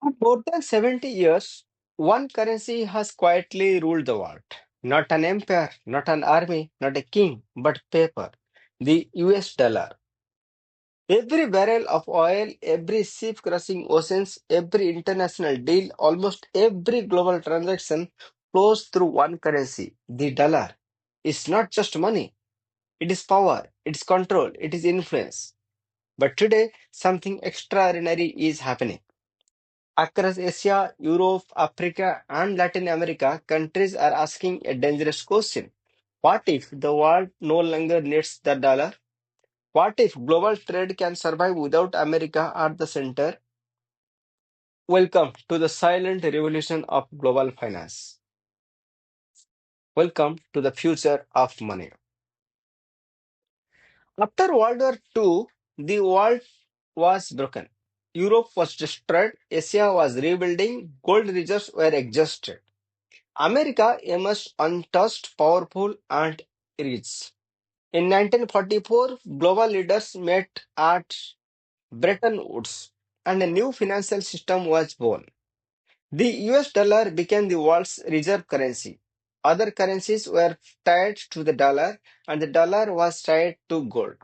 More than 70 years, one currency has quietly ruled the world. Not an empire, not an army, not a king, but paper. The US dollar. Every barrel of oil, every ship crossing oceans, every international deal, almost every global transaction flows through one currency, the dollar. It's not just money, it is power, it is control, it is influence. But today, something extraordinary is happening. Across Asia, Europe, Africa, and Latin America, countries are asking a dangerous question. What if the world no longer needs the dollar? What if global trade can survive without America at the center? Welcome to the silent revolution of global finance. Welcome to the future of money. After World War II, the world was broken. Europe was destroyed, Asia was rebuilding, gold reserves were exhausted. America emerged untouched, powerful, and rich. In 1944, global leaders met at Bretton Woods, and a new financial system was born. The US dollar became the world's reserve currency. Other currencies were tied to the dollar, and the dollar was tied to gold.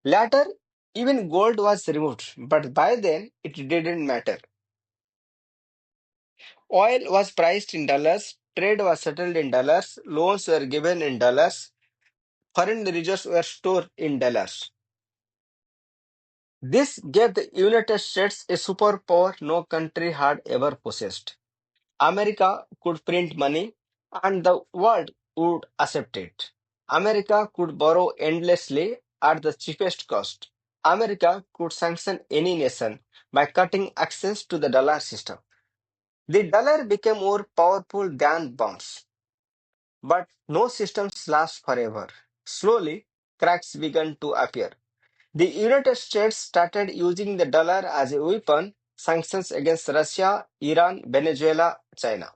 Later, even gold was removed, but by then it didn't matter. Oil was priced in dollars, trade was settled in dollars, loans were given in dollars, foreign reserves were stored in dollars. This gave the United States a superpower no country had ever possessed. America could print money and the world would accept it. America could borrow endlessly at the cheapest cost. America could sanction any nation by cutting access to the dollar system. The dollar became more powerful than bonds. But no systems last forever. Slowly, cracks began to appear. The United States started using the dollar as a weapon, sanctions against Russia, Iran, Venezuela, China.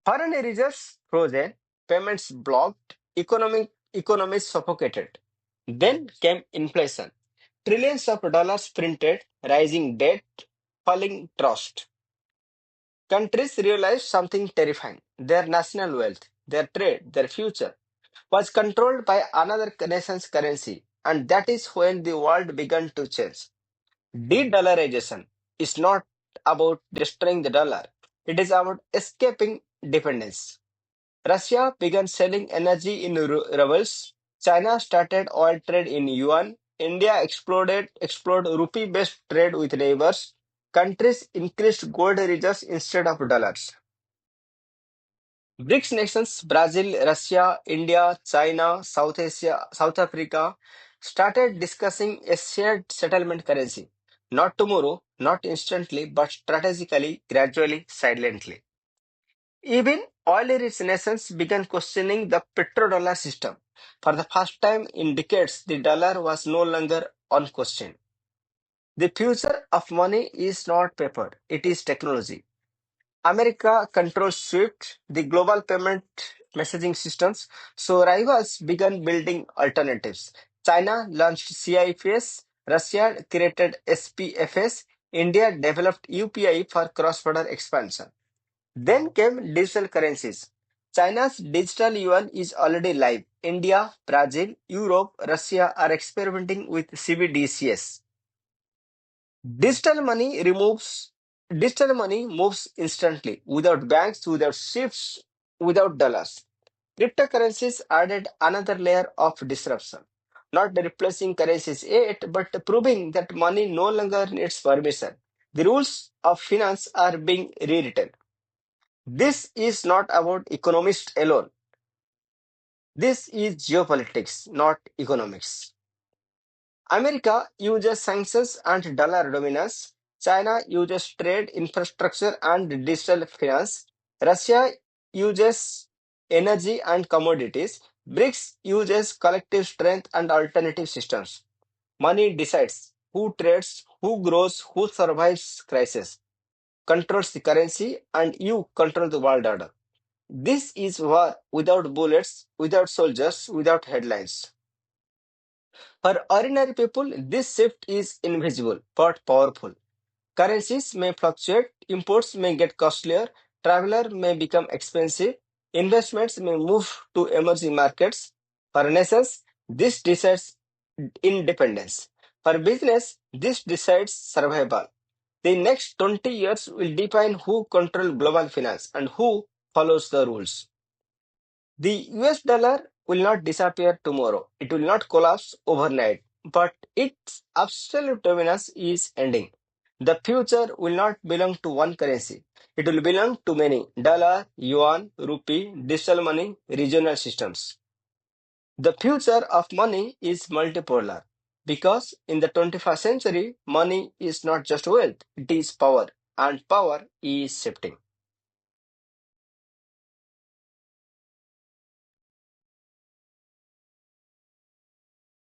Foreign reserves frozen, payments blocked, economies suffocated. Then came inflation. Trillions of dollars printed, rising debt, falling trust. Countries realized something terrifying. Their national wealth, their trade, their future was controlled by another nation's currency. And that is when the world began to change. De-dollarization is not about destroying the dollar. It is about escaping dependence. Russia began selling energy in rubles. China started oil trade in yuan. India explored rupee-based trade with neighbors. Countries increased gold reserves instead of dollars. BRICS nations Brazil, Russia, India, China, South Asia, South Africa started discussing a shared settlement currency. Not tomorrow, not instantly, but strategically, gradually, silently. Even oil-rich nations began questioning the petrodollar system. For the first time in decades, the dollar was no longer unquestioned. The future of money is not paper, it is technology. America controls SWIFT, the global payment messaging systems, so rivals began building alternatives. China launched CIFS, Russia created SPFS, India developed UPI for cross-border expansion. Then came digital currencies. China's digital yuan is already live. India, Brazil, Europe, Russia are experimenting with CBDCs. Digital money removes Digital money moves instantly, without banks, without shifts, without dollars. Cryptocurrencies added another layer of disruption, not replacing currencies yet, but proving that money no longer needs permission. The rules of finance are being rewritten. This is not about economists alone. This is geopolitics, not economics. America uses sanctions and dollar dominance. China uses trade, infrastructure, and digital finance. Russia uses energy and commodities. BRICS uses collective strength and alternative systems. Money decides who trades, who grows, who survives crisis, controls the currency, and you control the world order. This is war without bullets, without soldiers, without headlines. For ordinary people, this shift is invisible but powerful. Currencies may fluctuate, imports may get costlier, traveler may become expensive, investments may move to emerging markets. For nations, this decides independence. For business, this decides survival. The next 20 years will define who controls global finance and who follows the rules. The US dollar will not disappear tomorrow. It will not collapse overnight, but its absolute dominance is ending. The future will not belong to one currency. It will belong to many dollar, yuan, rupee, digital money, regional systems. The future of money is multipolar because in the 21st century, money is not just wealth, it is power, and power is shifting.